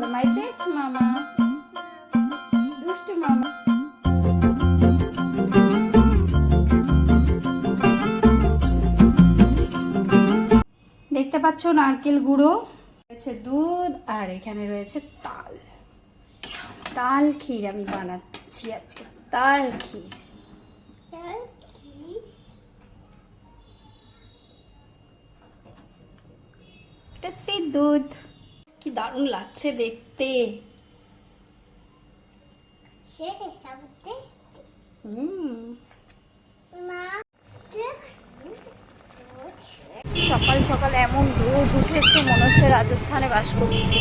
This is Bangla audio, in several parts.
বলো মাই বেস্ট মামা, দুষ্টু মামা। দেখতে পাচ্ছ নারকেল গুঁড়ো রয়েছে, দুধ, আর এখানে রয়েছে তাল। তাল ক্ষীর আমি বানাচ্ছি আজকে, তাল ক্ষীর। এটা সেই দুধ, কি দারুণ লাগছে দেখতে। সকাল সকাল এমন রোদ উঠেছে মনে হচ্ছে রাজস্থানে বাস করছি।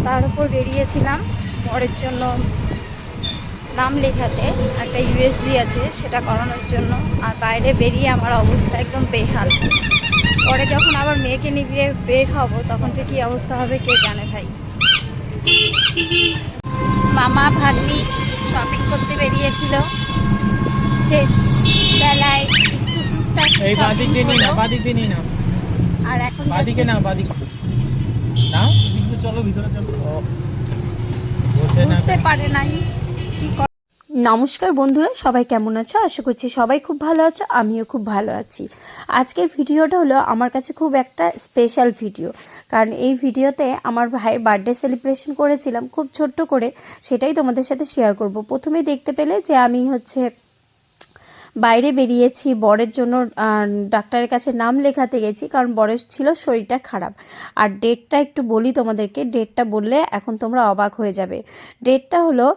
তার উপর বেরিয়েছিলাম বরের জন্য নাম লেখাতে, একটা ইউএসজি আছে সেটা করানোর জন্য। আর বাইরে বেরিয়ে আমার অবস্থা একদম বেহাল। পরে যখন আবার মেয়েকে নিয়ে বের হবো তখন যে কী অবস্থা হবে কে জানে ভাই। মামা ভাগ্নি শপিং করতে বেরিয়েছিল, শেষ বেলায় আর এখন বুঝতে পারে নাই। নমস্কার বন্ধুরা, সবাই কেমন আছো? আশা করছি সবাই খুব ভালো আছো, আমিও খুব ভালো আছি। আজকের ভিডিওটা হলো আমার কাছে খুব একটা স্পেশাল ভিডিও, কারণ এই ভিডিওতে আমার ভাইয়ের বার্থডে সেলিব্রেশন করেছিলাম খুব ছোট্ট করে, সেটাই তোমাদের সাথে শেয়ার করব। প্রথমেই দেখতে পেলে যে আমি বাইরে বেরিয়েছি বরের জন্য ডাক্তারের কাছে নাম লেখাতে গেছি, কারণ বরের ছিল শরীরটা খারাপ। আর ডেটটা একটু বলি তোমাদেরকে, ডেটটা বললে এখন তোমরা অবাক হয়ে যাবে। ডেটটা হলো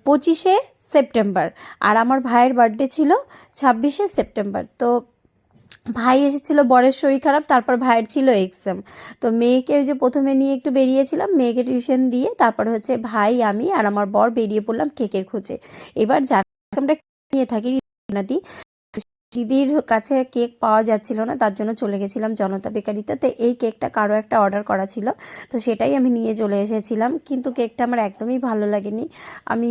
25শে সেপ্টেম্বর, আর আমার ভাইয়ের বার্থডে ছিল 26শে সেপ্টেম্বর। তো ভাই এসেছিল, বরের শরীর খারাপ, তারপর ভাইয়ের ছিল এক্সাম। তো মেয়েকে যে প্রথমে নিয়ে একটু বেরিয়েছিলাম, মেয়েকে টিউশন দিয়ে তারপর ভাই, আমি আর আমার বর বেরিয়ে পড়লাম কেকের খোঁজে। এবার যার আমরা নিয়ে থাকি দিদির কাছে কেক পাওয়া যাচ্ছিল না, তার জন্য চলে গেছিলাম জনতা বেকারিতে। তো এই কেকটা কারো একটা অর্ডার করা ছিল, তো সেটাই আমি নিয়ে চলে এসেছিলাম। কিন্তু কেকটা আমার একদমই ভালো লাগেনি। আমি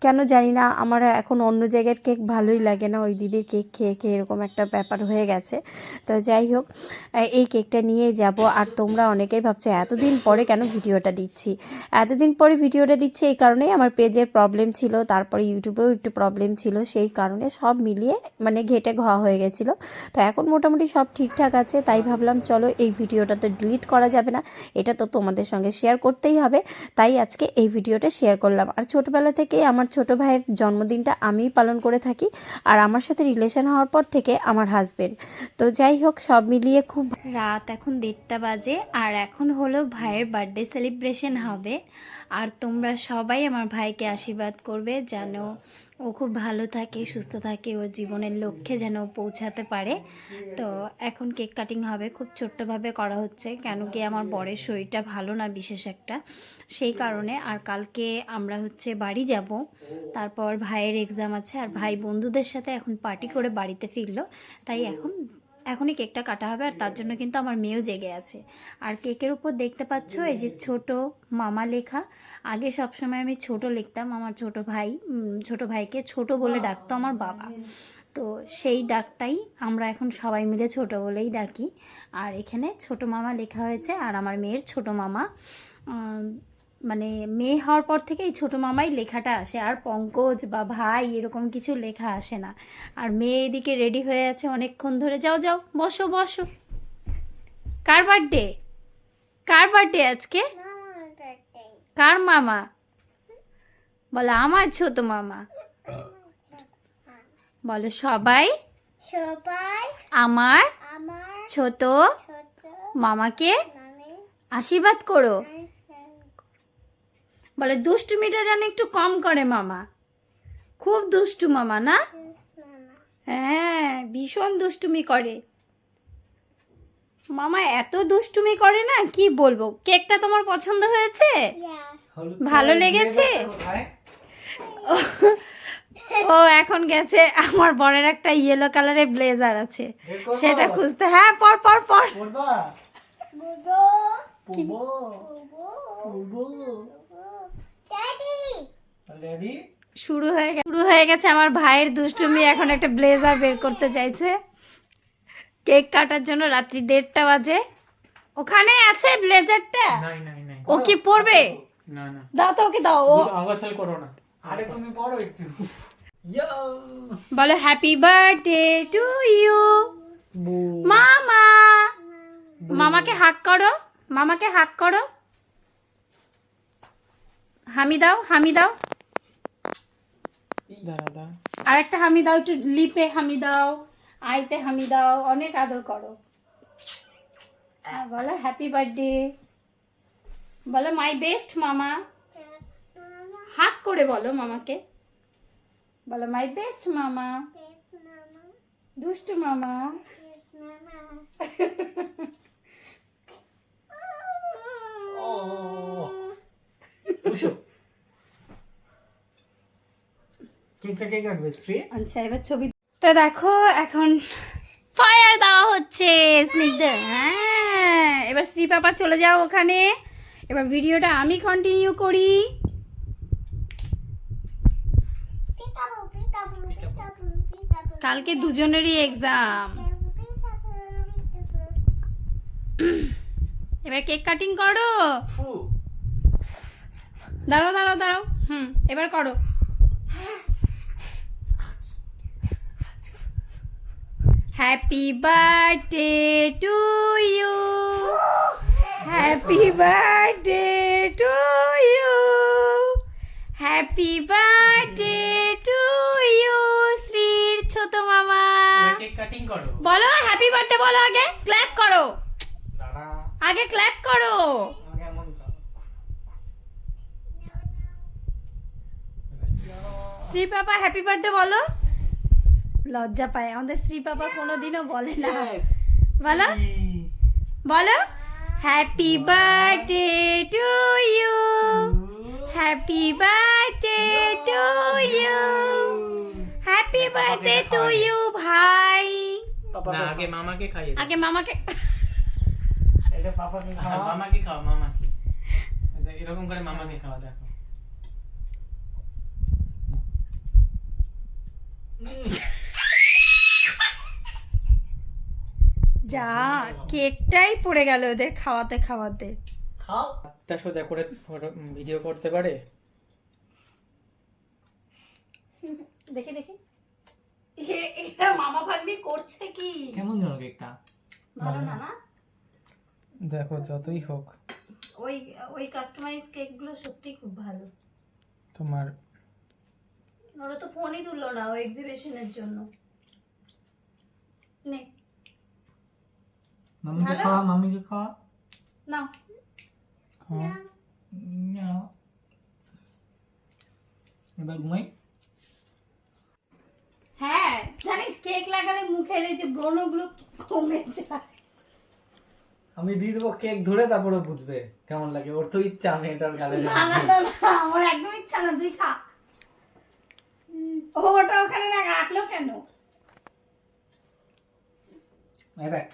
কেন জানি না, আমার এখন অন্য জায়গার কেক ভালোই লাগে না, ওই দিদির কেক খেয়ে খেয়ে এরকম একটা ব্যাপার হয়ে গেছে। তো যাই হোক, এই কেকটা নিয়ে যাব। আর তোমরা অনেকেই ভাবছো এতদিন পরে কেন ভিডিওটা দিচ্ছি। এতদিন পরে ভিডিওটা দিচ্ছি এই কারণেই, আমার পেজের প্রবলেম ছিল, তারপরে ইউটিউবেও একটু প্রবলেম ছিল, সেই কারণে সব মিলিয়ে মানে ঘেটে ঘা হয়ে গেছিলো। তো এখন মোটামুটি সব ঠিকঠাক আছে, তাই ভাবলাম চলো এই ভিডিওটা তো ডিলিট করা যাবে না, এটা তো তোমাদের সঙ্গে শেয়ার করতেই হবে, তাই আজকে এই ভিডিওটা শেয়ার করলাম। আর ছোটোবেলা থেকেই আমার ছোট ভাইয়ের জন্মদিনটা আমিই পালন করে থাকি, আর আমার সাথে রিলেশন হওয়ার পর থেকে আমার হাজবেন্ড। তো যাই হোক, সব মিলিয়ে খুব রাত এখন 1:30 বাজে, আর এখন হলো ভাইয়ের বার্থডে সেলিব্রেশন হবে। আর তোমরা সবাই আমার ভাইকে আশীর্বাদ করবে যেন ও খুব ভালো থাকে, সুস্থ থাকে, ওর জীবনের লক্ষ্যে যেন পৌঁছাতে পারে। তো এখন কেক কাটিং হবে, খুব ছোট্টভাবে করা হচ্ছে, কেন কি আমার বরের শরীরটা ভালো না বিশেষ একটা, সেই কারণে। আর কালকে আমরা বাড়ি যাব, তারপর ভাইয়ের এক্সাম আছে, আর ভাই বন্ধুদের সাথে এখন পার্টি করে বাড়িতে ফিরলো, তাই এখনই কেকটা কাটা হবে। আর তার জন্য কিন্তু আমার মেয়েও জেগে আছে। আর কেকের উপর দেখতে পাচ্ছ এই যে ছোট মামা লেখা। আগে সবসময় আমি ছোট লিখতাম, আমার ছোট ভাইকে ছোট বলে ডাকতো আমার বাবা, তো সেই ডাকটাই আমরা এখন সবাই মিলে ছোট বলেই ডাকি। আর এখানে ছোট মামা লেখা হয়েছে, আর আমার মেয়ের ছোট মামা, মানে মেয়ে হওয়ার পর থেকে এই ছোটো মামাই লেখাটা আসে, আর পঙ্কজ বা ভাই এরকম কিছু লেখা আসে না। আর মেয়ে এদিকে রেডি হয়ে আছে অনেকক্ষণ ধরে। যাও যাও, বসো বসো। কার বার্থডে? কার বার্থডে আজকে? কার মামা? বলো আমার ছোট মামা। বলো সবাই আমার ছোট মামাকে আশীর্বাদ করো। বলে দুষ্টুমিটা যেন একটু কম করে মামা, খুব দুষ্টু মামা না? হ্যাঁ, ভীষণ দুষ্টুমি করে মামা, এত দুষ্টুমি করে না কি বলবো। কেকটা তোমার পছন্দ হয়েছে? ভালো লেগেছে? ও এখন গেছে, আমার বরের একটা ইয়েলো কালারের ব্লেজার আছে সেটা খুঁজতে। হ্যাঁ, পর পর পর। শুরু হয়ে গেছে আমার ভাইয়ের দুষ্টুমি, এখন একটা ব্লেজার বের করতে চাইছে। কেক কাটার জন্য রাত্রি 1:30 বাজে। ওখানে আছে ব্লেজারটা। নাই নাই নাই, ও কি পরবে? না না, দাও তো ওকে, দাও। ও অগোছাল করো না। আরে তুমি পড়ো একটু। ইয়া বলো হ্যাপি বার্থডে টু ইউ মামা। মামাকে হাক করো, মামাকে হাক করো। হামি দাও, হামি দাও। দাঁড়া দাঁড়া, আর একটা হামি দাও, একটু লিপে হামি দাও, আইতে হামি দাও, অনেক আদর করো। আর বলো হ্যাপি বার্থডে। বলো মাই বেস্ট মামা। হাক করে বলো মামাকে। বলো মাই বেস্ট মামা, দুষ্টু মামা। ও বসো। কেকটা কে কাটবে শ্রী? আচ্ছা এবার ছবি তো দেখো, এখন ফায়ার দেওয়া হচ্ছে স্নিগ্ধা। হ্যাঁ এবার শ্রী পাপা চলে যাও ওখানে, এবার ভিডিওটা আমি কন্টিনিউ করি। কালকে দুজনেরই এক্সাম। এবার কেক কাটিং করো। ফু দাঁড়াও দাঁড়াও দাঁড়াও, এবার করো। Happy birthday to you, happy birthday to you, happy birthday to you শ্রীর ছোট মামা। কেক কাটিং করো। বলো হ্যাপি বার্থডে বলো, আগে ক্ল্যাপ করো, দাঁড়া আগে ক্ল্যাপ করো। আমাকে এমন খাও। শ্রী পাপা হ্যাপি বার্থডে বলো। লজ্জা পায় আমাদের শ্রী পাপা, কোনোদিনও বলে না। বলো বলো happy birthday to you, happy birthday to you, happy birthday to you ভাই। না, আগে মামাকে খাইয়ে দাও। আগে মামাকে। এটা পাপাকে হ্যাঁ, খাও। মামাকে খাও, মামাকে। এরকম করে মামাকে খাওয়া, দেখো। যা কেকটাই পড়ে গেল ওদের খাওয়াতে খাওয়াতে। খাও। তা সোজা করে ভিডিও করতে পারে। দেখি দেখি, এটা মামা ভাগ্নি করছে কি? কেমন যেন কেকটা? ভালো না না? দেখো যতই হোক ওই ওই কাস্টমাইজ কেকগুলো সত্যি খুব ভালো। তোমার ওরা তো ফোনই তুললো না ওই এক্সিবিশনের জন্য। নে মামিকে ভালো? খাওয়া, মামিকে খাওয়া। না খাও। নাও। এবার ঘুমাই। হ্যাঁ জানিস কেক লাগালে মুখের এই যে ব্রণগুলো কমে যায়। আমি দিয়ে দেবো কেক ধরে, তারপরে বুঝবে কেমন লাগে। ওর তো ইচ্ছা আমি এটার গালে না না না না, আমার একদম ইচ্ছা না, তুই খা। ও ওটা ওখানে রাখলো কেন? দেখ